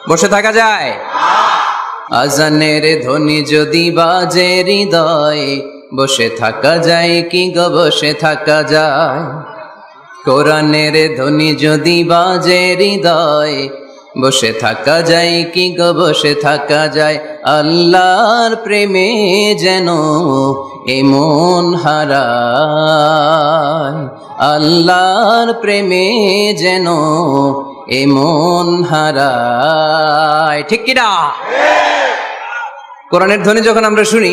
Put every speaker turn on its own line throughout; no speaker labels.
বসে থাকা যায়? আজানের ধ্বনি যদি বাজে হৃদয়, বসে থাকা যায় কি গো, বসে থাকা যায়? কোরআনের ধ্বনি যদি বাজে হৃদয়, বসে থাকা যায় কি গো, বসে থাকা যায়? আল্লাহর প্রেমে যেন এমন হারায়, আল্লাহর প্রেমে যেন এমন হারায়। ঠিক কিনা? কোরআনের ধ্বনি যখন আমরা শুনি,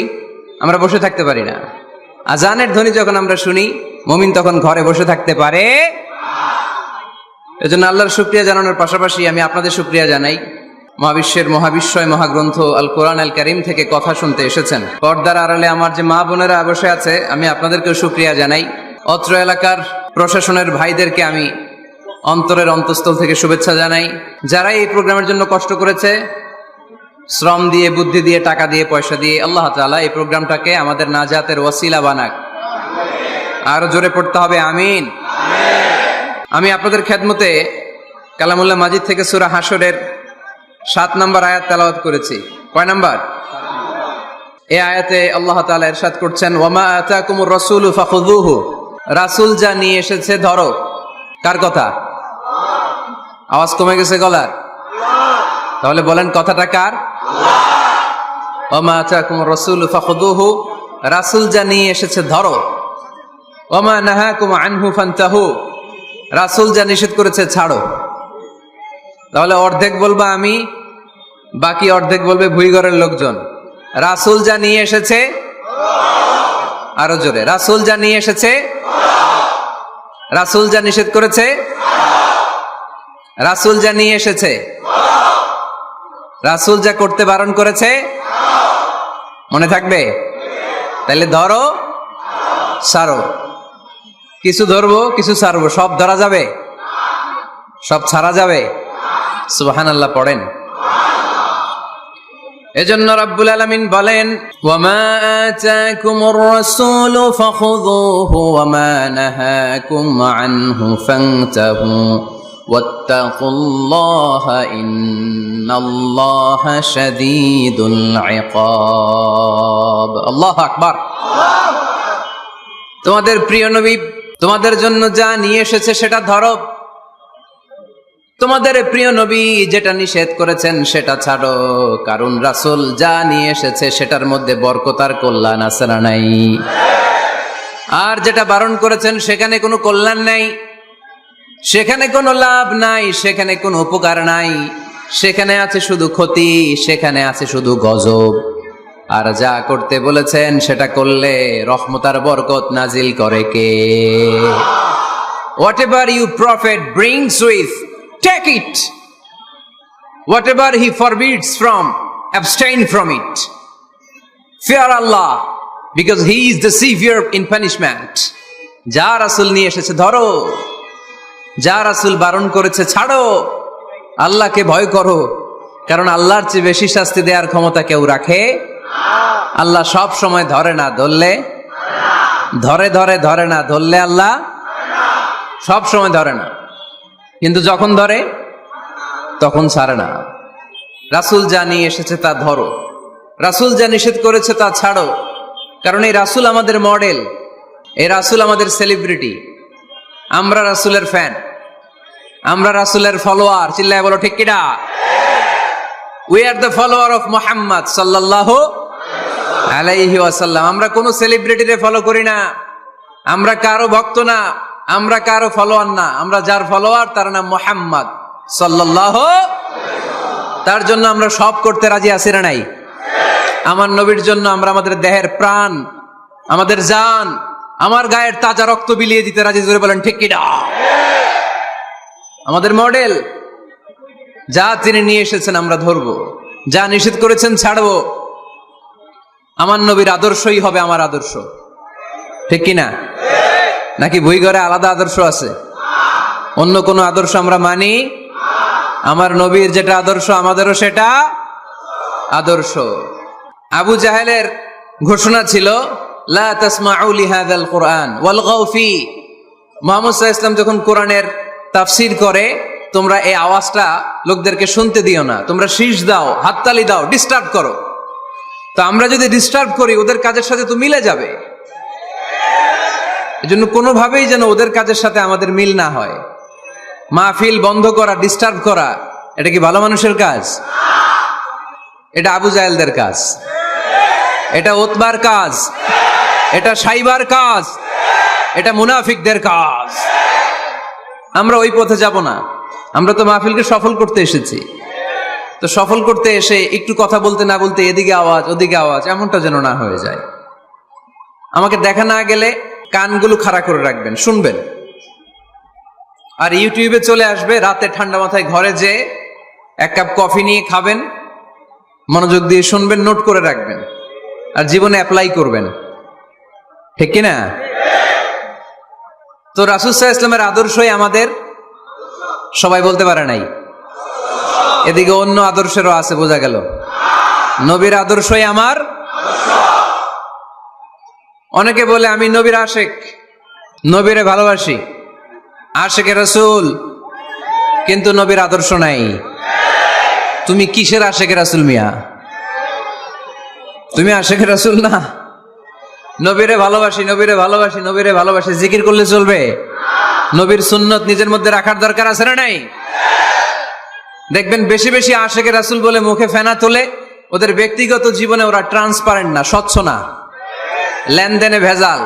আমরা বসে থাকতে পারি না। আজানের ধ্বনি যখন আমরা শুনি, মুমিন তখন ঘরে বসে থাকতে পারে। এজন্য আল্লাহর শুকরিয়া জানানোর পাশাপাশি আমি আপনাদের শুকরিয়া জানাই। মহাবিশ্বের মহাবিশ্বয় মহাগ্রন্থ আল কোরআন আল কারীম থেকে কথা শুনতে এসেছেন। পর্দার আড়ালে আমার যে মা বোনেরা বসে আছে, আমি আপনাদেরকেও শুকরিয়া জানাই। অত্র এলাকার প্রশাসনের ভাইদেরকে আমি অন্তরের অন্তঃস্থল থেকে শুভেচ্ছা জানাই। যারা এই প্রোগ্রামের জন্য কষ্ট করেছে, শ্রম দিয়ে, বুদ্ধি দিয়ে, টাকা দিয়ে, পয়সা দিয়ে, আল্লাহ তাআলা এই প্রোগ্রামটাকে আমাদের নাজাতের ওয়াসিলা বানাক। আরো জোরে পড়তে হবে আমিন। আমি আপনাদের খেদমতে কালামুল্লাহ মাজিদ থেকে সূরা হাশরের 7 নম্বর আয়াত তেলাওয়াত করেছি। কয় নাম্বার? এই আয়াতে আল্লাহ তাআলা ইরশাদ করছেন, ওয়ামা আতাকুমুর রাসূলু ফাখুযুহু, রাসূল যা নিয়ে এসেছে ধরো। কার কথা? আওয়াজ কমে গেছে গলার? তাহলে বলেন কথাটা কার? ওয়ামা আতাকুমুর রাসূলু ফাখুযুহু, রাসূল যা নিয়ে এসেছে ধরো। ওয়ামা নাহাকুম আনহু ফান্তাহু, রাসূল যা নিষেধ করেছে ছাড়ো। তাহলে অর্ধেক বলবা আমি, বাকি অর্ধেক বলবে ভুইঘরের লোকজন। রাসূল যা নিয়ে এসেছে, আরো জোরে, রাসূল যা নিয়ে এসেছে, রাসূল যা নিষেধ করেছে, রাসূল যা নিয়ে এসেছে, রাসূল যা করতে বারণ করেছে, মনে থাকবে? তাহলে ধরো, ছাড়ো। কিছু ধরবো, কিছু ছাড়বো। সব ধরা যাবে? সব ছাড়া যাবে? সুবহানাল্লাহ পড়েন। এজন্য রাব্বুল আলামিন বলেন, ওয়ামা আতাকুমুর রাসূলু ফাখুযুহু ওয়ামা নাহাকুম আনহু ফান্তাহু ওয়াত্তাকুল্লাহা ইন্নাল্লাহা শাদীদুল ইকাব। আল্লাহু আকবার। তোমাদের প্রিয় নবী তোমাদের জন্য যা নিয়ে এসেছে সেটা ধরো। তোমাদের প্রিয় নবী যেটা নিষেধ করেছেন সেটা ছাড়ো। কারণ রাসূল যা নিয়ে এসেছে সেটার মধ্যে বরকত আর কল্যাণ আছে না নাই? আর যেটা বারণ করেছেন সেখানে কোনো কল্যাণ নাই, সেখানে কোনো লাভ নাই, সেখানে কোনো উপকার নাই, সেখানে আছে শুধু ক্ষতি, সেখানে আছে শুধু গজব। আর যা করতে বলেছেন সেটা করলে রহমত আর বরকত নাজিল করে কে? Whatever you prophet brings with, take it. Whatever he forbids from, abstain from it. Fear Allah, because he is the severe in punishment. যা রাসূল নিয়ে এসেছে ধরো, যা রাসূল বারণ করেছে ছাড়ো। আল্লাহকে ভয় করো, কারণ আল্লাহর চেয়ে বেশি শাস্তি দেওয়ার ক্ষমতা কেউ রাখে? আল্লাহ সব সময় ধরে না, ধরলে ধরে, ধরে ধরে না, ধরলে আল্লাহ সব সময় ধরে না, কিন্তু যখন ধরে তখন ছাড়ে না। রাসূল যা নিয়ে এসেছে তা ধরো, রাসূল যা নিষেধ করেছে তা ছাড়ো। কারণ এই রাসূল আমাদের মডেল, এই রাসূল আমাদের সেলিব্রিটি। আমরা রাসূলের ফ্যান, আমরা রাসূলের ফলোয়ার। চিল্লায় বলো ঠিক কিনা? We are the follower of Muhammad sallallahu আলাইহি ওয়াসাল্লাম। আমরা কোনো সেলিব্রিটিরে ফলো করি না, আমরা কারো ভক্ত না, আমরা কারো ফলোয়ার না। আমরা যার ফলোয়ার তার নাম মুহাম্মদ সাল্লাল্লাহু। তার জন্য আমরা সব করতে রাজি আছি না নাই? আমার নবীর জন্য আমরা আমাদের দেহের প্রাণ, আমাদের জান, আমার গায়ের তাজা রক্ত বিলিয়ে দিতে রাজি। জোরে বলেন ঠিক কিনা? আমাদের মডেল। যা তিনি নিয়ে এসেছেন আমরা ধরবো, যা নিষেধ করেছেন ছাড়বো। আমার নবীর আদর্শই হবে আমার আদর্শ, ঠিক কিনা? নাকি ভুইঘরে আলাদা আদর্শ আছে? অন্য কোনো আদর্শ আমরা মানি? আমার নবীর যেটা আদর্শ আমাদেরও সেটা আদর্শ। আবু জাহেলের ঘোষণা ছিল, লা তাসমাউ লিহাযাল কুরআন ওয়ালগাউ ফি। মুহাম্মদ সাল্লাল্লাহু আলাইহি ওয়াসাল্লাম যখন কোরআনের তাফসীর করে তোমরা এই আওয়াজটা লোকদেরকে শুনতে দিও না, তোমরা শীষ দাও, হাততালি দাও, ডিস্টার্ব করো। তো আমরা যদি ডিস্টার্ব করি ওদের কাজের সাথে তো মিলে যাবে। এজন্য কোনোভাবেই যেন ওদের কাজের সাথে আমাদের মিল না হয়। মাহফিল বন্ধ করা, ডিস্টার্ব করা, এটা কি ভালো মানুষের কাজ? এটা আবু জাহেলদের কাজ, এটা উতবার কাজ, এটা সাইবার কাজ, এটা মুনাফিকদের কাজ। আমরা ওই পথে যাব না। আমরা তো মাহফিলকে সফল করতে এসেছি। তো সফল করতে এসে একটু কথা বলতে না বলতে এদিকে আওয়াজ ওদিকে আওয়াজ, এমনটা যেন না হয়ে যায়। আমাকে দেখা না গেলে কানগুলো খাড়া করে রাখবেন, শুনবেন। আর ইউটিউবে চলে আসবে, রাতে ঠান্ডা মাথায় ঘরে যে এক কাপ কফি নিয়ে খাবেন, মনোযোগ দিয়ে শুনবেন, নোট করে রাখবেন, আর জীবনে অ্যাপ্লাই করবেন। ঠিক কিনা? তো রাসূল সাল্লাল্লাহু আলাইহি ওয়াসাল্লামের আদর্শই আমাদের, সবাই বলতে পারে নাই। এদিকে অন্য আদর্শেরও আছে, বোঝা গেল। নবীর আদর্শই আমার। অনেকে বলে আমি নবীর আশেক, নবীরে ভালোবাসি, আশেকে রাসূল, কিন্তু নবীর আদর্শ নাই। তুমি কিসের আশেকে রাসূল মিয়া? তুমি আশেকে রাসূল না। নবীরে ভালোবাসি, নবীরে ভালোবাসি, নবীরে ভালোবাসি, জিকির করলে চলবে? নবীর সুন্নত নিজের মধ্যে রাখার দরকার আছে না নাই? দেখবেন বেশি বেশি আশেকে রাসূল বলে মুখে ফেনা তোলে, ওদের ব্যক্তিগত জীবনে ওরা ট্রান্সপারেন্ট না, স্বচ্ছ না, লেনদেনে ভেজাল,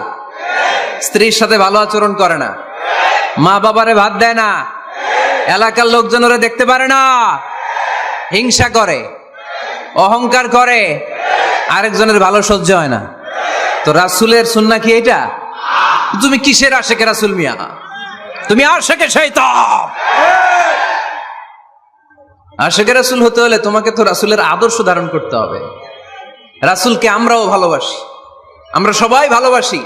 স্ত্রীর সাথে ভালো আচরণ করে না, মা বাবারে ভাত দেয় না, এলাকার লোকজন ওরা দেখতে পারে না, হিংসা করে, অহংকার করে, আরেকজনের ভালো সহ্য হয় না। তো রাসূলের সুন্নাহ কি এটা? তুমি কিসের আশেকে রাসূল মিয়া? তুমি আশেকে শয়তান। আশেকে রাসূল হতে হলে তোমাকে তো রাসূলের আদর্শ ধারণ করতে হবে। রাসূলকে আমরাও ভালোবাসি, আমরা সবাই ভালোবাসি,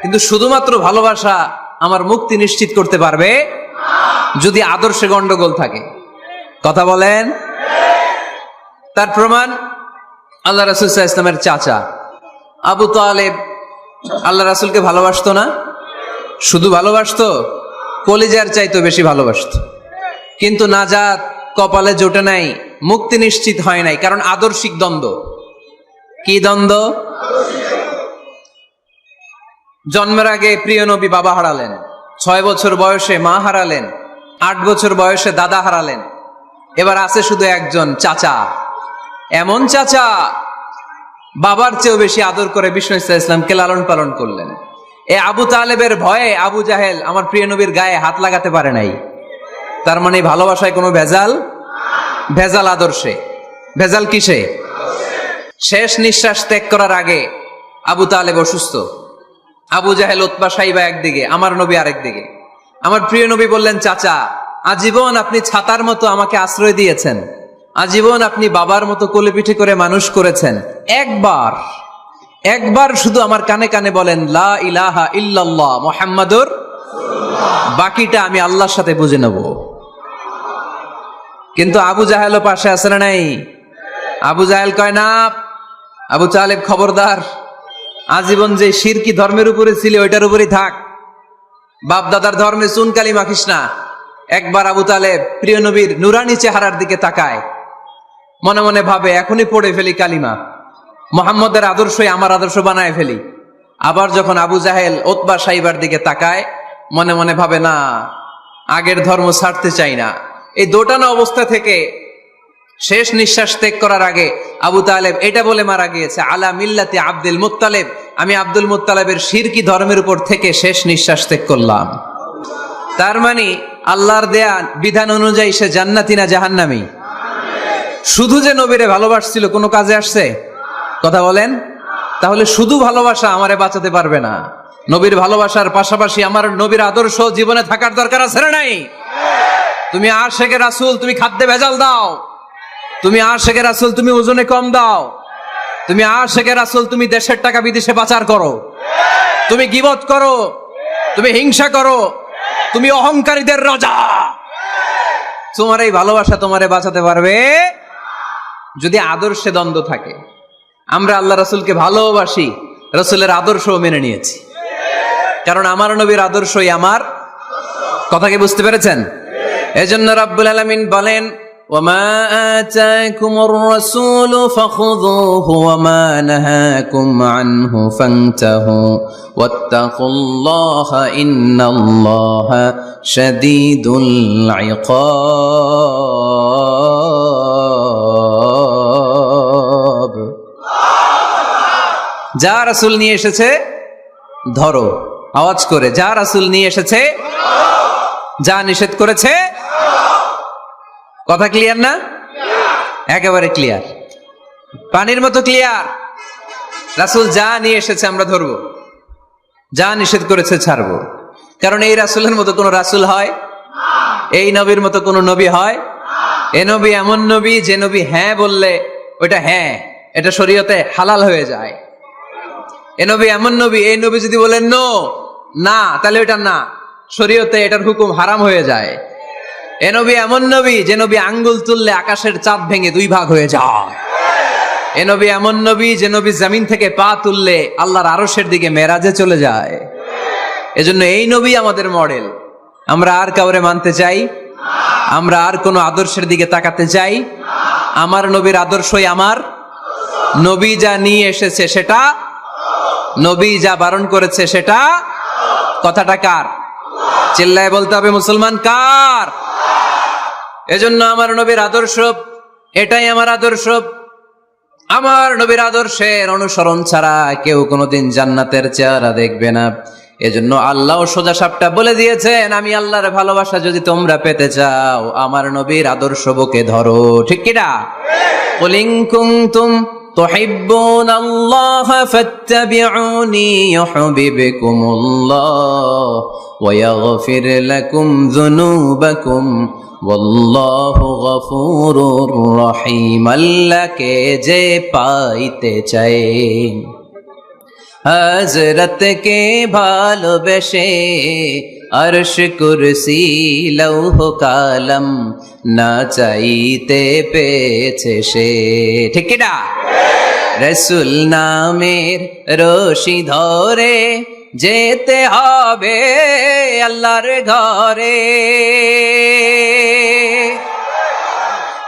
কিন্তু শুধুমাত্র ভালোবাসা আমার মুক্তি নিশ্চিত করতে পারবে যদি আদর্শে গন্ডগোল থাকে। কথা বলেন? তার প্রমাণ আল্লাহ রাসূল সাল্লাল্লাহু আলাইহি ওয়াসাল্লামের চাচা আবু তালেব আল্লাহ রাসূলকে ভালোবাসতো না? শুধু ভালোবাসতো, কলিজার চাইতে বেশি ভালোবাসতো। কিন্তু নাজাত কপালে জোটে নাই, মুক্তি নিশ্চিত হয় নাই, কারণ আদর্শিক দ্বন্দ্ব। কি দ্বন্দ্ব? জন্মের আগে প্রিয় নবী বাবা হারালেন, 6 বছর বয়সে মা হারালেন, 8 বছর বয়সে দাদা হারালেন, এবার আছে শুধু একজন চাচা। এমন চাচা বাবার চেয়েও বেশি আদর করে বিষ্ণু ইসলামকে লালন পালন করলেন। এ আবু তালেবের ভয়ে আবু জাহেল আমার প্রিয় নবীর গায়ে হাত লাগাতে পারে নাই। তার মানে ভালোবাসায় কোনো ভেজাল? ভেজাল আদর্শে। ভেজাল কিসে? শেষ নিঃশ্বাস ত্যাগ করার আগে আবু তালেব অসুস্থ, আবু জাহেল উতবা সাইবা একদিকে, আমার নবী আরেক দিকে। আমার প্রিয় নবী বললেন, চাচা আজীবন আপনি ছাতার মতো আমাকে আশ্রয় দিয়েছেন, আজীবন আপনি বাবার মতো কোলে পিঠে করে মানুষ করেছেন, একবার শুধু আমার কানে কানে বলেন লা ইলাহা ইল্লাল্লাহ মুহাম্মাদুর রাসূলুল্লাহ, বাকিটা আমি আল্লাহর সাথে বুঝে নেব। কিন্তু আবু জাহেলও পাশে আছে না নাই? আবু জাহেল কয় না, আবু তালেব খবরদার, আজীবন যে শিরকি ধর্মের উপরে ছিল ওইটার উপরেই থাক, বাপ দাদার ধর্মে চুন কালি মাখিস না। একবার আবু তালেব প্রিয় নবীর নুরানি চেহারার দিকে তাকায়, মনে মনে ভাবে এখনই পড়ে ফেলি কালিমা, মুহাম্মদের আদর্শই আমার আদর্শ বানায় ফেলি। আবার যখন আবু জাহেল উতবা সাইবার দিকে তাকায়, মনে মনে ভাবে না, আগের ধর্ম ছাড়তে চাই না। এই দোটানা অবস্থা থেকে শেষ নিঃশ্বাস ত্যাগ করার আগে আবু তালেব এটা বলে মারা গিয়েছে, আলা মিল্লাতি আব্দুল মুত্তালিব, আমি আব্দুল মুত্তালিবের শিরকি ধর্মের উপর থেকে শেষ নিঃশ্বাস ত্যাগ করলাম। তার মানে আল্লাহর দেয়া বিধান অনুযায়ী সে জান্নাতি না জাহান্নামী? শুধু যে নবীরে ভালোবাসছিল কোনো কাজে আসছে? কথা বলেন। তাহলে শুধু ভালোবাসা আমারে বাঁচাতে পারবে না। নবীর ভালোবাসার পাশাপাশি আমার নবীর আদর্শ জীবনে থাকার দরকার আছে না নাই? তুমি আশেকে রাসূল, তুমি খাদ্যে ভেজাল দাও, তুমি আশেকে রাসূল, তুমি ওজনে কম দাও, তুমি আশেকে রাসূল, তুমি দেশের টাকা বিদেশে পাচার করো, তুমি গীবত করো, তুমি হিংসা করো, তুমি অহংকারীদের রাজা। তোমার এই ভালোবাসা তোমারে বাঁচাতে পারবে যদি আদর্শে দ্বন্দ্ব থাকে। আমরা আল্লাহ রাসূলকে ভালোবাসি, রাসূলের আদর্শও মেনে নিয়েছি, কারণ আমার নবীর আদর্শই আমার। কথা কি বুঝতে পেরেছেন? এজন্য রাব্বুল আলামিন বলেন, ওয়ামা আতাকুমুর রাসূলু ফাখুযুহু ওয়ামা নাহাকুম আনহু ফান্তাহু ওয়াত্তাকুল্লাহা ইন্নাল্লাহা শাদীদুল ইকাব। যা রাসূল নিয়ে এসেছে ধরো, আওয়াজ করে, যা রাসূল নিয়ে এসেছে, যা নিষেধ করেছে। কথা ক্লিয়ার না? একেবারে ক্লিয়ার, পানির মতো ক্লিয়ার। রাসূল যা নিয়ে এসেছে আমরা ধরবো, যা নিষেধ করেছে ছাড়বো। কারণ এই রাসূলের মতো কোন রাসূল হয়? এই নবীর মতো কোন নবী হয়? এ নবী এমন নবী যে নবী হ্যাঁ বললে ওইটা হ্যাঁ, এটা শরীয়তে হালাল হয়ে যায়। এ নবী এমন নবী, এই নবী যদি বলেন নো, না, তাহলে ওইটা না, শরীয়তে এটার হুকুম হারাম হয়ে যায়। এ নবী এমন নবী যে নবী আঙ্গুল তুললে আকাশের চাঁদ ভেঙে দুই ভাগ হয়ে যায়। এ নবী এমন নবী যে নবী জমিন থেকে পা তুললে আল্লাহর আরশের দিকে মেরাজে চলে যায়। এজন্য এই নবী আমাদের মডেল। আমরা আর কাউরে মানতে চাই? আমরা আর কোন আদর্শের দিকে তাকাতে চাই? আমার নবীর আদর্শই আমার। নবী যা নিয়ে এসেছে সেটা, নবী যা বারণ করেছে সেটা। কথাটা কার? চিল্লায় বলতে হবে মুসলমান, কার? এজন্য আমার নবীর আদর্শ, এটাই আমার আদর্শ। আমার নবীর আদর্শের অনুসরণ ছাড়া কেউ কোনোদিন জান্নাতের চেহারা দেখবে না। এজন্য আল্লাহ সোজা সাপটা বলে দিয়েছেন, আমি আল্লাহর ভালোবাসা যদি তোমরা পেতে চাও আমার নবীর আদর্শ বুকে ধরো। ঠিক কিনা? কুল ইন কুনতুম তুহিব্বুনাল্লাহা ফাত্তাবিউনি ইউহিব্বুকুমুল্লাহ ওয়া ইয়াগফির লাকুম যুনুবাকুম ওয়াল্লাহু গফুরুর রহিম। আল্লাহকে যে পাইতে চায়, হযরতকে ভালোবেসে আরশ কুরসি লৌহ কালাম না চাইতে পেয়েছে সে। ঠিক কি না? রাসূল নামের রশি ধরে যেতে হবে আল্লাহর ঘরে।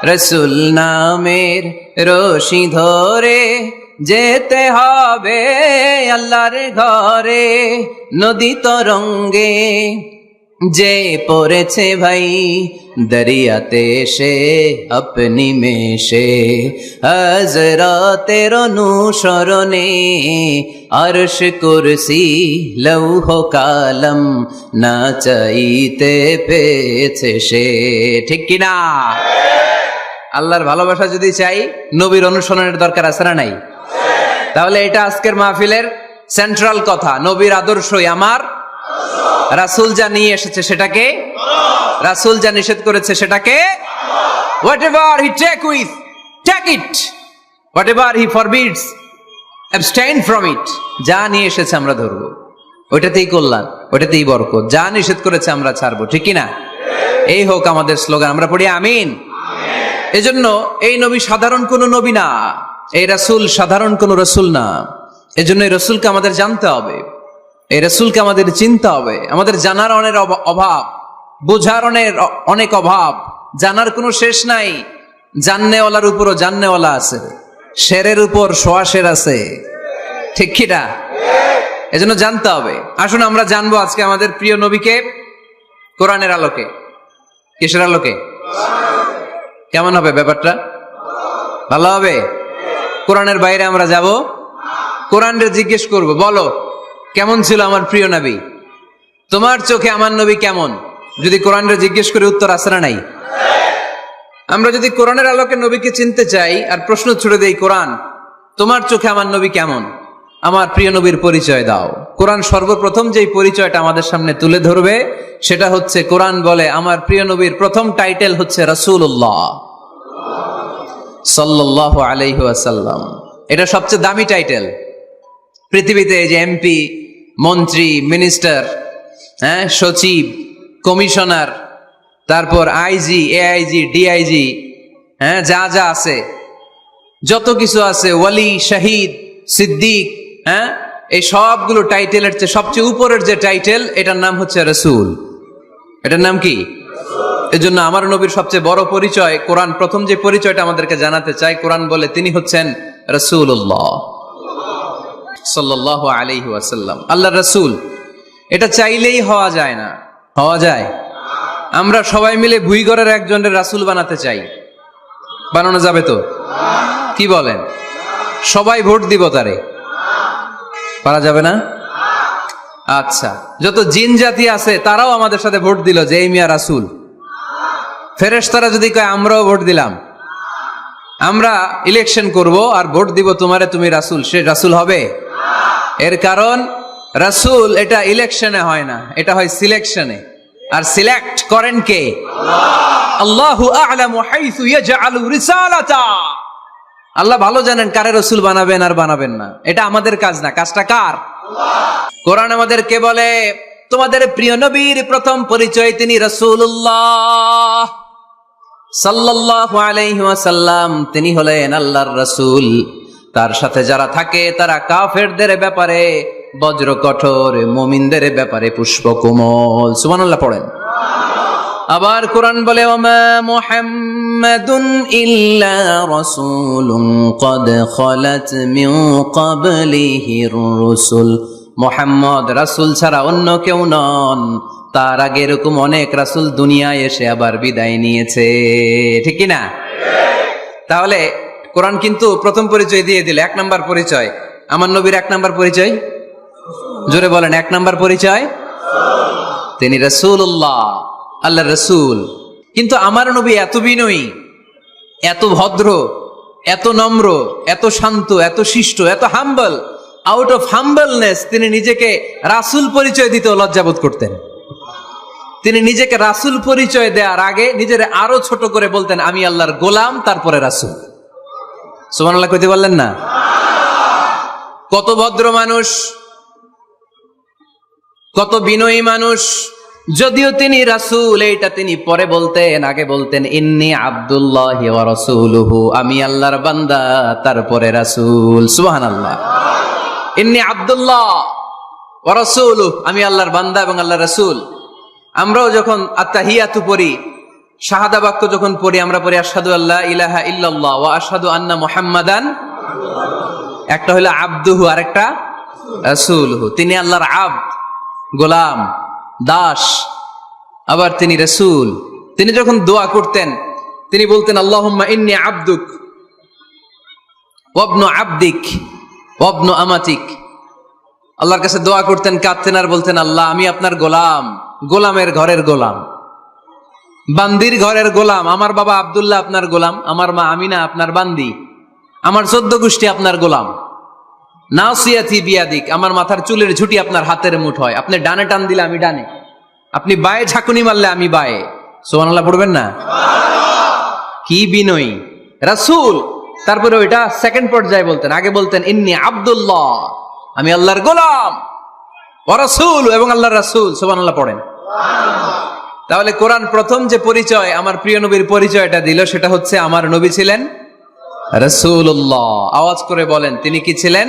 রাসূল নামের রশি ধরে যেতে হবে আল্লাহর ঘরে। নদী তরঙ্গে যে পড়েছে ভাই দরিয়াতে সে আপনি মেশে, হযরতের অনুসরণে আরশ কুরসি লৌহ কালাম না চাইতে পেয়েছে সে। ঠিক কিনা? আল্লাহর ভালোবাসা যদি চাই, নবীর অনুসরণের দরকার আছে না নাই? তাহলে এটা আজকের মাহফিলের সেন্ট্রাল কথা, নবীর আদর্শই আমার। রাসূল যা নিয়ে এসেছে সেটাকে, রাসূল যা নিষেধ করেছে সেটাকে, whatever he take it, whatever he forbids, abstain from it। যা নিয়ে এসেছে আমরা ধরবো, ওইটাতেই কল্যাণ, ওইটাতেই বরকত। যা নিষেধ করেছে আমরা ছাড়বো। ঠিক কিনা? এই হোক আমাদের স্লোগান। আমরা পড়ি আমিন। এজন্য এই নবী সাধারণ কোন নবী না, এই রাসূল সাধারণ কোন রাসূল না। এজন্য এই রাসূলকে আমাদের জানতে হবে, এই রাসূলকে আমাদের চিনতে হবে। আমাদের জানার অনেক অভাব, বোঝার অনেক অভাব, জানার কোনো শেষ নাই। জাননেওয়ালার উপরও জাননেওয়ালা আছে, শেরের উপর সোয়া শের আছে। ঠিক কি না? এজন্য জানতে হবে। আসুন আমরা জানবো আজকে আমাদের প্রিয় নবীকে কোরআনের আলোকে। কিসের আলোকে? কেমন হবে ব্যাপারটা? ভালো হবে? কোরআনের বাইরে আমরা যাব, কোরআনকে জিজ্ঞেস করব, বলো কেমন ছিল আমার প্রিয় নবী? তোমার চোখে আমার নবী কেমন? যদি কোরআনকে জিজ্ঞেস করে উত্তর আছে না নাই? আমরা যদি কোরআনের আলোকে নবীকে চিনতে চাই আর প্রশ্ন ছুড়ে দেই, কোরআন তোমার চোখে আমার নবী কেমন? আমার প্রিয় নবীর পরিচয় দাও। কোরআন সর্বপ্রথম যেই পরিচয়টা আমাদের সামনে তুলে ধরবে সেটা হচ্ছে, কোরআন বলে আমার প্রিয় নবীর প্রথম টাইটেল হচ্ছে রাসূলুল্লাহ সাল্লাল্লাহু আলাইহি ওয়াসাল্লাম। এটা সবচেয়ে দামি টাইটেল পৃথিবীতে। যে এমপি, মন্ত্রী, মিনিস্টার, সচিব, কমিশনার, তারপর আইজি, এআইজি, ডিআইজি, যা যা আছে, যত কিছু আছে, ওয়ালি, শহীদ, সিদ্দিক, এই সবগুলো টাইটেলের চেয়ে সবচেয়ে উপরের যে টাইটেল, এটার নাম হচ্ছে রাসূল। এটার নাম কি? এজন্য আমার নবীর সবচেয়ে বড় পরিচয় কোরআন প্রথম যে পরিচয়টা আমাদেরকে জানাতে চায়, কোরআন বলে তিনি হচ্ছেন রাসূলুল্লাহ সাল্লাল্লাহু আলাইহি ওয়াসাল্লাম, আল্লাহর রাসূল। এটা চাইলেই হওয়া যায় না। হওয়া যায়? আমরা সবাই মিলে ভুইগড়ের একজনের রাসূল বানাতে চাই, বানানো যাবে তো? কি বলেন? সবাই ভোট দিব তারে? পারা যাবে না? আচ্ছা, যত জিন জাতি আছে তারাও আমাদের সাথে ভোট দিল যে এই মিয়া রাসূল। ফেরেশতারা যদি কয় আমরাও ভোট দিলাম, আমরা ইলেকশন করব আর ভোট দিব তোমারে, তুমি রাসূল, সে রাসূল হবে? এর কারণ রাসূল এটা ইলেকশনে হয় না, এটা হয় সিলেকশনে। আর সিলেক্ট করেন কে? আল্লাহু আ'লামু হাইসু ইয়াজআলু রিসালাতা। আল্লাহ ভালো জানেন কারে রাসূল বানাবেন আর বানাবেন না। এটা আমাদের কাজ না, কাজটা কার? কোরআন আমাদেরকে বলে তোমাদের প্রিয় নবীর প্রথম পরিচয় তিনি রাসূলুল্লাহ সাল্লাল্লাহু আলাইহি ওয়াসাল্লাম, তিনি হলেন আল্লাহর রাসূল। তার সাথে যারা থাকে তারা কাফেরদের ব্যাপারে বজ্র কঠোর, মুমিনদের ব্যাপারে পুষ্পকোমল। সুবহানাল্লাহ পড়েন। আবার কোরআন বলে ওমা মুহাম্মাদুন ইল্লা রাসূলুন ক্বাদ খালাত মিন ক্বাবলিহির রাসূল। মুহাম্মদ রাসূল ছাড়া অন্য কেউ নন, তার আগে এরকম অনেক রাসূল দুনিয়ায় এসে আবার বিদায় নিয়েছে, ঠিক কি না? তাহলে কোরআন কিন্তু প্রথম পরিচয় দিয়ে দিল, এক নাম্বার পরিচয়। আমার নবীর এক নাম্বার পরিচয়, জোরে বলেন, এক নাম্বার পরিচয় তিনি রাসূলুল্লাহ, আল্লাহর রাসূল। কিন্তু আমার নবী এত বিনয়ী, এত ভদ্র, এত নম্র, এত শান্ত, এত শিষ্ট, এত হাম্বল। আউট অফ হাম্বলনেস তিনি নিজেকে রাসূল পরিচয় দিতে লজ্জাবোধ করতেন। তিনি নিজেকে রাসূল পরিচয় দেওয়ার আগে নিজের আরো ছোট করে বলতেন আমি আল্লাহর গোলাম, তারপরে রাসূল। সুবহানাল্লাহ কইতে বললেন না? কত ভদ্র মানুষ, কত বিনয়ী মানুষ। যদিও তিনি রাসূল এইটা তিনি পরে বলতেন, আগে বলতেন ইন্নী আব্দুল্লাহি ওয়া রাসূলুহু, আমি আল্লাহর বান্দা তারপরে রাসূল। সুবহানাল্লাহ। ইন্নী আব্দুল্লাহ ওয়া রাসূলুহু, আমি আল্লাহর বান্দা এবং আল্লাহর রাসূল। আমরাও যখন আত্তাহিয়াতু পড়ি, শাহাদা বাক্য যখন পড়ি, আমরা পড়ি আশহাদু আল্লা ইলাহা ইল্লাল্লাহ ওয়া আশহাদু আন্না মুহাম্মাদান। একটা হলো আব্দুহু আর একটা রাসূলুহু। তিনি আল্লাহর আব্দ, গোলাম, দাস, আবার তিনি রাসূল। তিনি যখন দোয়া করতেন তিনি বলতেন আল্লাহুম্মা ইন্নী আবদুক ওয়া ইবনু আবদিক ওয়া ইবনু আমাতিক। আল্লাহর কাছে দোয়া করতেন, কাঁদতেন আর বলতেন আল্লাহ আমি আপনার গোলাম, গোলামের ঘরের গোলাম, বান্দির ঘরের গোলাম। আমার বাবা আব্দুল্লাহ আপনার গোলাম, আমার মা আমিনা আপনার বান্দি, আমার 14 গোষ্ঠী আপনার গোলাম। নাসিয়াতি বিয়াদিক, আমার মাথার চুলের ঝুঁটি আপনার হাতের মুঠোয়, আপনি ডানে টান দিলে আমি ডানে, আপনি বায়ে ঝাঁকুনি মারলে আমি বায়ে। সুবহানাল্লাহ পড়বেন না? কি বিনয়ী রাসূল। তারপরে ওইটা সেকেন্ড পর্যায়ে বলতেন, আগে বলতেন ইন্নী আব্দুল্লাহ, আমি আল্লাহর গোলাম, ওয়া রাসূল, এবং আল্লাহর রাসূল। সুবহানাল্লাহ পড়েন। তাহলে কোরআন প্রথম যে পরিচয় আমার প্রিয় নবীর পরিচয়টা দিল সেটা হচ্ছে আমার নবী ছিলেন রাসূলুল্লাহ। আওয়াজ করে বলেন তিনি কি ছিলেন?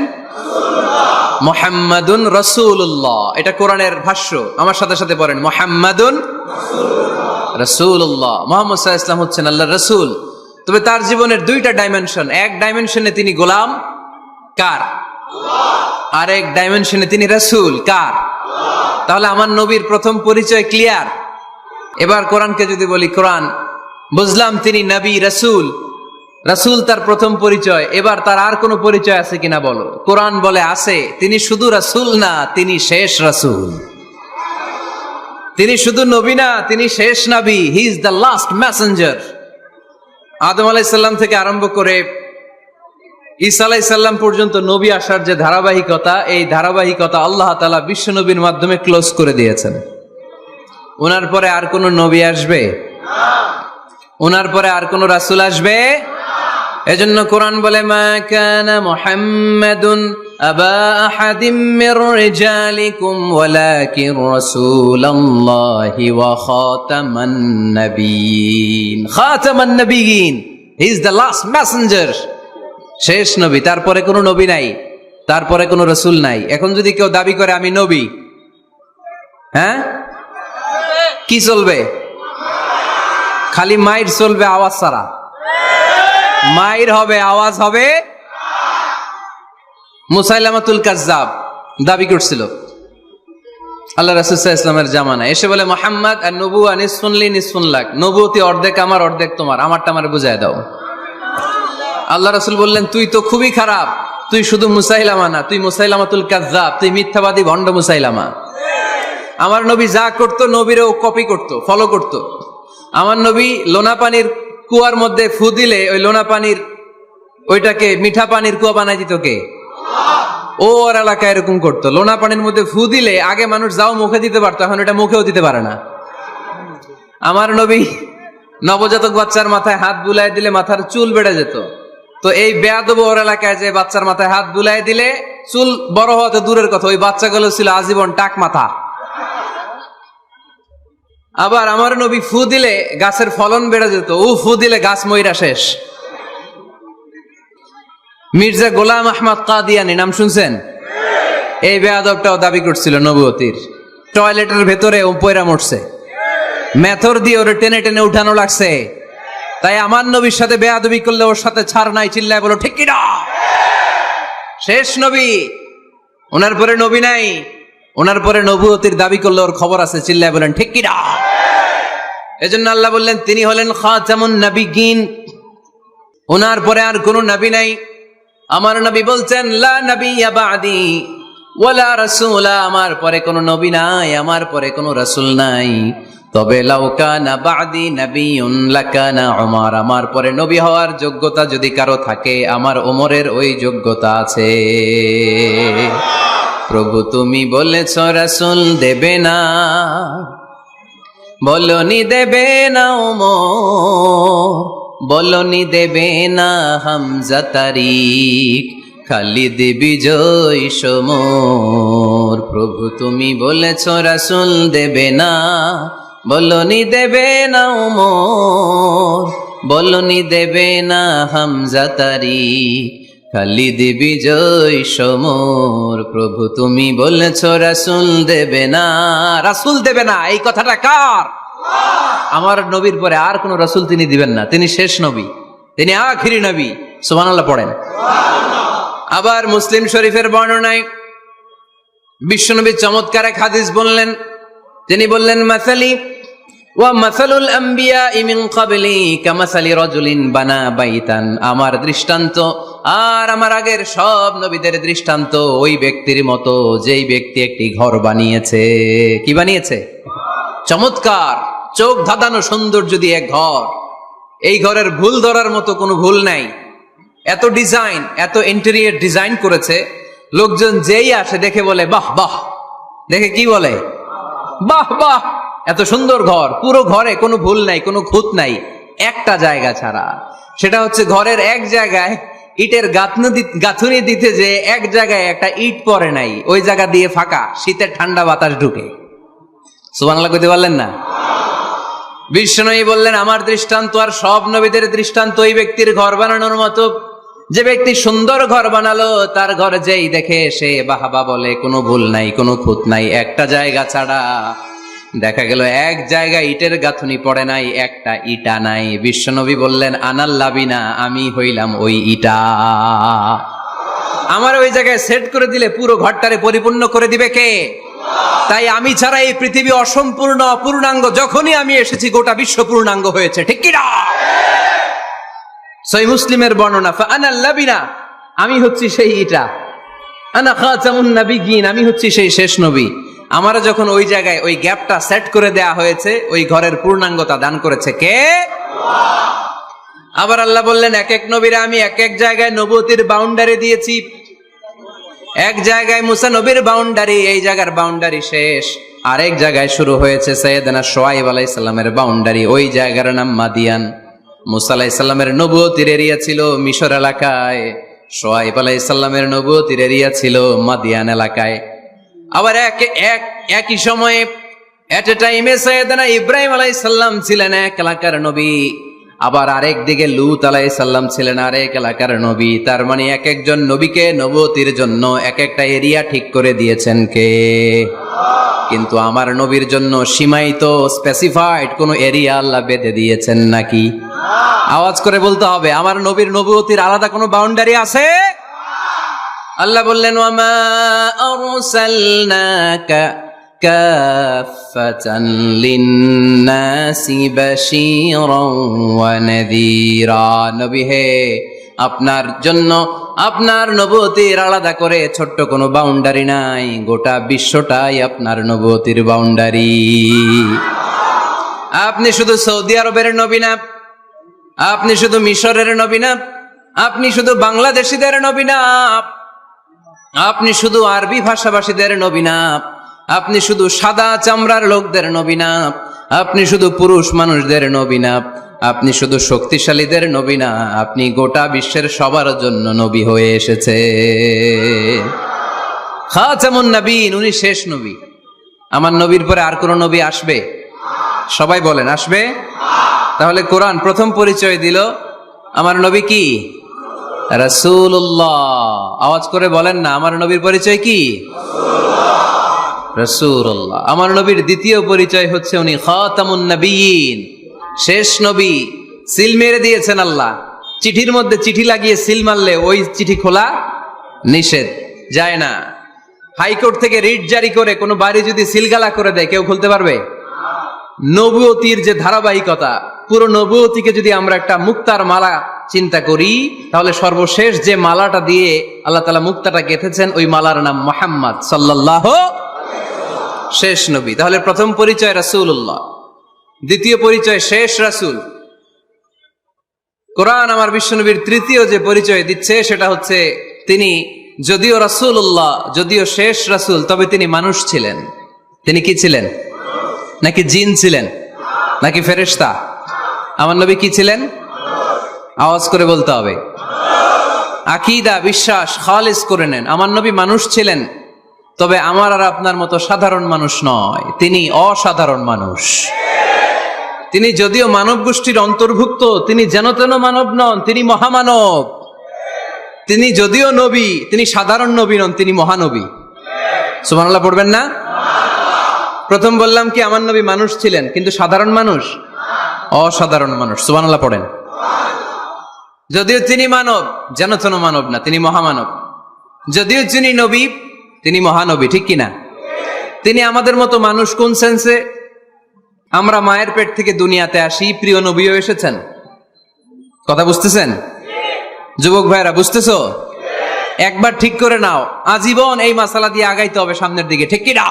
মুহাম্মাদুন রাসূলুল্লাহ। এটা কোরআনের ভাষ্য, আমার সাথে সাথে পড়েন মুহাম্মাদুন রাসূলুল্লাহ। মুহাম্মদ সাল্লাল্লাহু আলাইহি ওয়াসাল্লাম হচ্ছেন আল্লাহর রাসূল। তবে তার জীবনের দুইটা ডাইমেনশন, এক ডাইমেনশনে তিনি গোলাম, কার? আর এক ডাইমেনশনে তিনি রাসূল, কার? তাহলে আমার নবীর প্রথম পরিচয় ক্লিয়ার। এবার কোরআনকে যদি বলি, কোরআন বুঝলাম তিনি নবী, রাসূল, রাসূল তার প্রথম পরিচয়। এবার তার আর কোনো পরিচয় আছে কিনা বলো? কোরআন বলে আছে। তিনি শুধু রাসূল না, তিনি শেষ রাসূল। তিনি শুধু নবী না, তিনি শেষ নবী। He is the last messenger. Adam আলাইহিস সালাম থেকে আরম্ভ করে ঈসা আলাইহিস সালাম পর্যন্ত নবী আসার যে ধারাবাহিকতা, এই ধারাবাহিকতা আল্লাহ তাআলা বিশ্ব নবীর মাধ্যমে ক্লোজ করে দিয়েছেন। ওনার পরে আর কোন নবী আসবে? ওনার পরে আর কোন রাসূল আসবে? এজন্য কোরআন বলে মা কানা মুহাম্মাদুন আবা আহাদিম মির রিজালিকুম ওয়ালাকিন রাসূলুল্লাহি ওয়া খাতামান নাবিয়িন। খাতামান নাবিয়িন, he is the last messenger, শেষ নবী। তারপরে কোনো নবী নাই, তারপরে কোনো রাসূল নাই। এখন যদি কেউ দাবি করে আমি নবী, হ্যাঁ, কি চলবে? খালি মাইর চলবে, আওয়াজ ছাড়া। মাইর হবে, আওয়াজ হবে। মুসাইলামাতুল কাজ্জাব দাবি করছিল আল্লাহ রাসূল সাল্লাল্লাহু আলাইহি ওয়াসাল্লামের জামানায়, এসে বলে মুহাম্মদ আর নবুয়া নিসফুন লি নিসফুন লাক, নবুয়তি অর্ধেক আমার অর্ধেক তোমার, আমারটা আমারে বুঝায় দাও। আল্লাহ রাসূল বললেন, তুই তো খুবই খারাপ, তুই শুধু মুসাইলামা না, তুই মুসাইলামাতুল কাজ্জাব, তুই মিথ্যাবাদী ভণ্ড মুসাইলামা। আমার নবী যা করতো নবীরও কপি করতো, ফলো করতো। আমার নবী লোনা পানির কুয়ার মধ্যে ফু দিলে ওই লোনা পানির ওইটাকে মিঠা পানির কুয়া বানাই দিত কে? ওর এলাকায় এরকম করতো, লোনা পানির মধ্যে ফু দিলে আগে মানুষ যাও মুখে দিতে পারতো, এখন এটা মুখেও দিতে পারে না। আমার নবী নবজাতক বাচ্চার মাথায় হাত বুলাই দিলে মাথার চুল বেড়ে যেত, তো এই বেয়াদব ওর এলাকায় যে বাচ্চার মাথায় হাত বুলাই দিলে চুল বড় হওয়াতে দূরের কথা, ওই বাচ্চাগুলো ছিল আজীবন টাক মাথা। আবার আমার নবী ফু দিলে গাছের ফলন বেড়ে যেত, ও ফু দিলে গাছ মইরা শেষ। মির্জা গোলাম আহমদ কাদিয়ানি নাম শুনছেন? এই বেয়াদবটাও দাবি করছিল নবুয়তির। টয়লেটের ভেতরে ও পয়রা মরছে, মেথর দিয়ে ওরে টেনে টেনে উঠানো লাগছে। তাই আমার নবীর সাথে বেয়াদবি করলে ওর সাথে ছাড় নাই, চিল্লায় বলো ঠিক কিনা? শেষ নবী, ওনার পরে নবী নাই, ওনার পরে নবুয়তির দাবি করলে ওর খবর আছে, চিল্লায় বলেন ঠিক কিনা? এজন্য আল্লাহ বললেন তিনি হলেন খাতামুন নবিয়্যিন, ওনার পরে আর কোনো নবী নাই। আমার নবী বলছেন লা নাবিয়্যা বা'দি ওয়ালা রাসূলা, আমার পরে কোনো নবী নাই, আমার পরে কোনো রাসূল নাই। তবে লাউ কানা বা'দি নাবিয়্যুন লাকানা উমর, আমার পরে নবী হওয়ার যোগ্যতা যদি কারো থাকে আমার ওমরের ওই যোগ্যতা আছে। প্রভু তুমি বলেছ রাসূল দেবে না, বলনি দেবে না ওমর, বলনি দেবে না হামজা তারিক, খালিদ বিজয় সমর। প্রভু তুমি বলেছ রাসূল দেবে না, বলনি দেবে না ওমর, বলনি দেবে না হামজা তারিক, খালিদ বিজয় সমর। প্রভু তুমি বলেছ রাসূল দেবে না, রাসূল দেবে না, এই কথাটা কার? আমার নবীর পরে আর কোন রাসূল তিনি দিবেন না, তিনি শেষ নবী, তিনি আখিরি নবী। সুবহানাল্লাহ পড়েন। আবার মুসলিম শরীফের বর্ণনায় বিশ্বনবী চমৎকার এক হাদিস বললেন, তিনি বললেন মাসালি ওয়া মাসালুল আম্বিয়া'i মিন ক্বাবলি কামাসালি রাজুলিন বানা বাইতান, আমার দৃষ্টান্ত আর আমার আগের সব নবীদের দৃষ্টান্ত ওই ব্যক্তির মতো যেই ব্যক্তি একটি ঘর বানিয়েছে। কি বানিয়েছে? চমৎকার চোখ ধাঁধানো সৌন্দর্য দিয়ে এক ঘর। এই ঘরের ভুল ধরার মতো কোনো ভুল নাই, এত ডিজাইন, এত ইন্টেরিয়র ডিজাইন করেছে, লোকজন যেই আসে দেখে বলে বাহ বাহ, দেখে কি বলে? বাহ বাহ, এত সুন্দর ঘর। পুরো ঘরে কোনো ভুল নাই, কোনো খুঁত নাই, একটা জায়গা ছাড়া, সেটা হচ্ছে ঘরের এক জায়গায় ইটের গাঁথুনি দিতে যে এক জায়গায় একটা ইট পড়ে নাই, ওই জায়গা দিয়ে ফাঁকা, শীতের ঠান্ডা বাতাস ঢুকে। সুবহানাল্লাহ কইতে পারলেন না? বিশ্বনবী বললেন আমার দৃষ্টান্ত আর সব নবীদের দৃষ্টান্ত ওই ব্যক্তির ঘর বানানোর মতো, যে ব্যক্তি সুন্দর ঘর বানালো তার ঘর যেই দেখে সে বাহবা বলে, কোনো ভুল নাই, কোনো খুঁত নাই, একটা জায়গা ছাড়া। দেখা গেল এক জায়গায় ইটের গাঁথুনি পড়ে নাই, একটা ইটা নাই। বিশ্বনবী বললেন আনাল লাবিনা, আমি হইলাম ওই ইটা। আমার ওই জায়গায় সেট করে দিলে পুরো ঘরটারে পরিপূর্ণ করে দিবে কে? তাই আমি ছাড়া এই পৃথিবী অসম্পূর্ণ, অপূর্ণাঙ্গ। যখনই আমি এসেছি গোটা বিশ্ব পূর্ণাঙ্গ হয়েছে, ঠিক কি না? সহিহ মুসলিমের বর্ণনা, ফাআনাল লাবিনা, আমি হচ্ছি সেই ইটা, আনা খাতামুন নবিয়্যিন, আমি হচ্ছি সেই শেষ নবী। আমারা যখন ওই জায়গায় ওই গ্যাপটা সেট করে দেয়া হয়েছে, ওই ঘরের পূর্ণাঙ্গতা দান করেছে কে? আবার আল্লাহ বললেন এক এক নবীরা আমি এক এক জায়গায় নবুয়তির বাউন্ডারি দিয়েছি। এক জায়গায় মুসা নবীর বাউন্ডারি, এই জায়গার বাউন্ডারি শেষ। আরেক জায়গায় শুরু হয়েছে সাইয়েদনা শুআয়ব আলাইহিস সালামের বাউন্ডারি, ওই জায়গার নাম মাদিয়ান। মুসা আলাইহিস সালামের নবুয়তির এরিয়া ছিল মিশর এলাকায়, শুআয়ব আলাইহিস সালামের নবুয়তির এরিয়া ছিল মাদিয়ান এলাকায়। আবার একই সময়ে এট এ টাইমে সাইয়েদনা ইব্রাহিম আলাইহিস সালাম ছিলেন এক এলাকার নবী, আবার আরেক দিকে লূত আলাইহিস সালাম ছিলেন আরেক এলাকার নবী। তার মানে এক একজন নবীকে নবুয়তির জন্য এক একটা এরিয়া ঠিক করে দিয়েছেন কে? কিন্তু আমার নবীর জন্য সীমায়িত স্পেসিফাইড কোন এরিয়া আল্লাহ বেঁধে দিয়েছেন নাকি? আওয়াজ করে বলতে হবে, আমার নবীর নবুয়তির আলাদা কোনো বাউন্ডারি আছে? আল্লাহ বললেন, ওয়ামা আরসালনাকা কাফাতান লিন্নাসি বাশীরান ওয়া নাযীরা। নবী হে, আপনার জন্য আপনার নবুয়তির আলাদা করে ছোট্ট কোনো বাউন্ডারি নাই, গোটা বিশ্বটাই আপনার নবুয়তির বাউন্ডারি। আপনি শুধু সৌদি আরবের নবী না, আপনি শুধু মিশরের নবী না, আপনি শুধু বাংলাদেশিদের নবী না, আপনি শুধু আরবি ভাষাভাষীদের নবী না, আপনি শুধু সাদা চামড়ার লোকদের নবী না, আপনি শুধু পুরুষ মানুষদের নবী না, আপনি শুধু শক্তিশালীদের নবী না, আপনি গোটা বিশ্বের সবার জন্য নবী হয়ে এসেছে। খাতামুন নবীন, উনি শেষ নবী। আমার নবীর পরে আর কোন নবী আসবে? সবাই বলেন, আসবে? তাহলে কোরআন প্রথম পরিচয় দিল আমার নবী কি? রাসূলুল্লাহ। আওয়াজ করে বলেন না, আমার নবীর পরিচয় কি? রাসূলুল্লাহ। আমার নবীর দ্বিতীয় পরিচয় হচ্ছে উনি খাতামুন নবীন, শেষ নবী। সিল মেরে দিয়েছেন আল্লাহ। চিঠির মধ্যে চিঠি লাগিয়ে সিল মারলে ওই চিঠি খোলা নিষেধ, যায় না। হাইকোর্ট থেকে রিট জারি করে কোনো বাড়ি যদি সিলগালা করে দেয়, কেউ খুলতে পারবে? নবুয়তির যে ধারাবাহিকতা, পুরো নবুয়তিকে যদি আমরা একটা মুক্তার মালা চিন্তা করি, তাহলে সর্বশেষ যে মালাটা দিয়ে আল্লাহ তাআলা মুক্তাটা গেঁথেছেন, ওই মালার নাম মুহাম্মদ সাল্লাল্লাহু, শেষ নবী। তাহলে প্রথম পরিচয় রাসূলুল্লাহ, দ্বিতীয় পরিচয় শেষ রাসূল। কোরআন আমার বিশ্বনবীর তৃতীয় যে পরিচয় দিচ্ছে সেটা হচ্ছে তিনি যদিও রাসূলুল্লাহ, যদিও শেষ রাসূল, তবে তিনি মানুষ ছিলেন। তিনি কি ছিলেন? নাকি জিন ছিলেন? নাকি ফেরেশতা? আমার নবী কি ছিলেন? আওয়াজ করে বলতে হবে। আকীদা, বিশ্বাস খালিস করে নেন, আমার নবী মানুষ ছিলেন, তবে আমার আর আপনার মতো সাধারণ মানুষ নয়, তিনি অসাধারণ মানুষ। তিনি যদিও মানব গোষ্ঠীর অন্তর্ভুক্ত, তিনি যেন তেন মানব নন, তিনি মহামানব। তিনি যদিও নবী, তিনি সাধারণ নবী নন, তিনি মহানবী। সুবহানাল্লাহ পড়বেন না? প্রথম বললাম কি আমার নবী মানুষ ছিলেন, কিন্তু সাধারণ মানুষ, অসাধারণ মানুষ। সুবহানাল্লাহ পড়েন। যদিও তিনি মানব, যেন তেন মানব না, তিনি মহামানব। যদিও তিনি নবী, তিনি মহানবী, ঠিক কিনা? তিনি আমাদের মতো মানুষ কোন সেন্সে? আমরা মায়ের পেট থেকে দুনিয়াতে আসি, প্রিয় নবীও এসেছেন। কথা বুঝতেছেন? যুবক ভাইরা বুঝতেছো? একবার ঠিক করে নাও, আজীবন এই মাসালা দিয়ে আগাইতে হবে সামনের দিকে, ঠিক কিনা?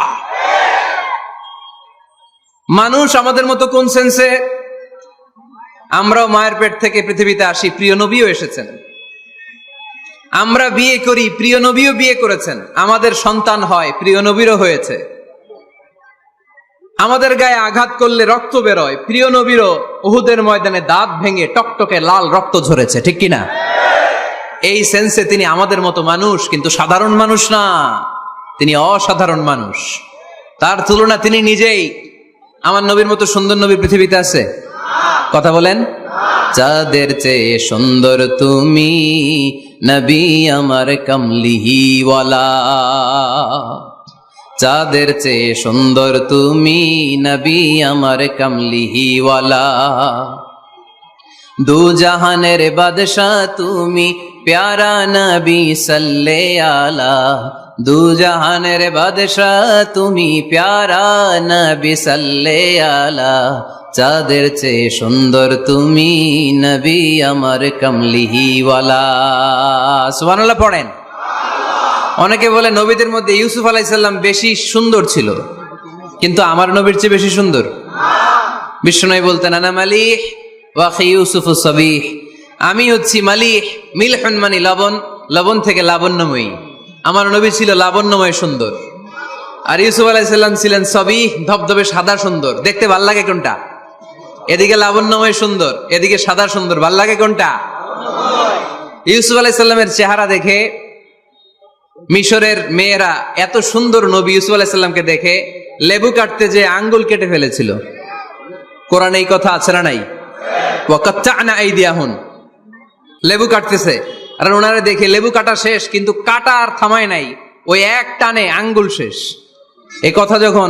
মানুষ আমাদের মতো কোন সেন্সে? আমরাও মায়ের পেট থেকে পৃথিবীতে আসি, প্রিয় নবীও এসেছেন। আমরা বিয়ে করি, প্রিয় নবীও বিয়ে করেছেন। আমাদের সন্তান হয়, প্রিয় নবীরও হয়েছে। আমাদের গায়ে আঘাত করলে রক্ত বেরোয়, প্রিয় নবীরও উহুদের ময়দানে দাঁত ভেঙে টকটকে লাল রক্ত ঝরেছে, ঠিক কিনা? এই সেন্সে তিনি আমাদের মতো মানুষ, কিন্তু সাধারণ মানুষ না, তিনি অসাধারণ মানুষ। তার তুলনা তিনি নিজেই। আমার নবীর মতো সুন্দর নবী পৃথিবীতে আছে? কথা বলেন। চাঁদের চেয়ে সুন্দর তুমি নবী আমার কামলিওয়ালা, চাঁদের চেয়ে সুন্দর তুমি নবী আমার কামলিওয়ালা, দু জাহানের বাদশাহ তুমি প্যারা নবী সাল্লে আলা, দু জাহানের বাদশাহ তুমি প্যারা নবী সাল্লে আলা, চাঁদের চেয়ে সুন্দর তুমি নবী আমার কামলিওয়ালা। সুবহানাল্লাহ পড়েন। অনেকে বলে নবীদের মধ্যে ইউসুফ আলাইহিস সালাম বেশি সুন্দর ছিল, কিন্তু আমার নবীর চেয়ে বেশি সুন্দর? বিশ্বনবী বলতেন, আনা মালিহ ওয়া আখি ইউসুফু সাবিহ, আমি হচ্ছি মালিহ, মিলহুন মানে লবণ, লবণ থেকে লাবণ্যময়ী। আমার নবী ছিল লাবণ্যময় সুন্দর, আর ইউসুফ আলাইহিস সালাম ছিলেন সাবিহ, ধবধবে সাদা সুন্দর। দেখতে ভাল লাগে কোনটা? এদিকে লাবণ্যময় সুন্দর, এদিকে সাদা সুন্দর, ভাল লাগে কোনটা? ইউসুফ আলাইহিস সালামের চেহারা দেখে মিশরের মেয়েরা এত সুন্দর নবী ইউসুফ আলাইহিস সালামকে দেখে লেবু কাটতে যে আঙ্গুল কেটে ফেলেছিল। কোরআনে এই কথা আছে না নাই? ওয়াকাত্তা'না আইদিয়াহুন, লেবু কাটতেছে, আর ওনারে দেখে লেবু কাটা শেষ, কিন্তু কাটা আর থামায় নাই, ওই এক টানে আঙ্গুল শেষ। এই কথা যখন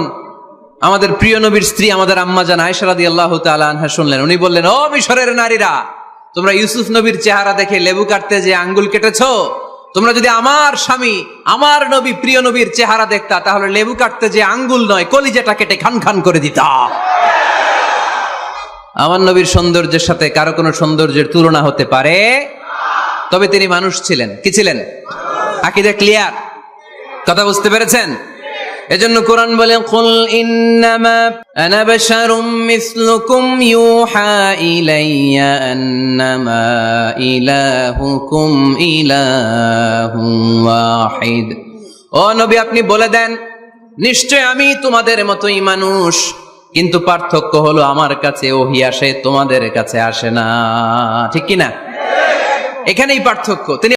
আমাদের প্রিয় নবীর স্ত্রী আমাদের আম্মা জান আয়েশা রাদিয়াল্লাহু তাআলা আনহা শুনলেন, উনি বললেন, ও মিশরের নারীরা, তোমরা ইউসুফ নবীর চেহারা দেখে লেবু কাটতে যে আঙ্গুল কেটেছো, তোমরা যদি আমার স্বামী আমার নবী প্রিয় নবীর চেহারা দেখতা, তাহলে লেবু কাটতে যে আঙ্গুল নয় কলিজাটা কেটে খান খান করে দিতা। আমার নবীর সৌন্দর্যের সাথে কারো কোনো সৌন্দর্যের তুলনা হতে পারে? তবে তিনি মানুষ ছিলেন। কি ছিলেন? আকীদা ক্লিয়ার? কথা বুঝতে পেরেছেন? এজন্য কোরআন বলে, কুল ইন্নামা আনা বাশারুম মিসলুকুম ইউহা ইলাইয়া আন্নামা ইলাহুকুম ইলাহুন ওয়াহিদ। ও নবী, আপনি বলে দেন, নিশ্চয় আমি তোমাদের মতোই মানুষ, কিন্তু পার্থক্য হলো আমার কাছে ওহী আসে, তোমাদের কাছে আসে না। ঠিক কি না? এখানেই পার্থক্য। তিনি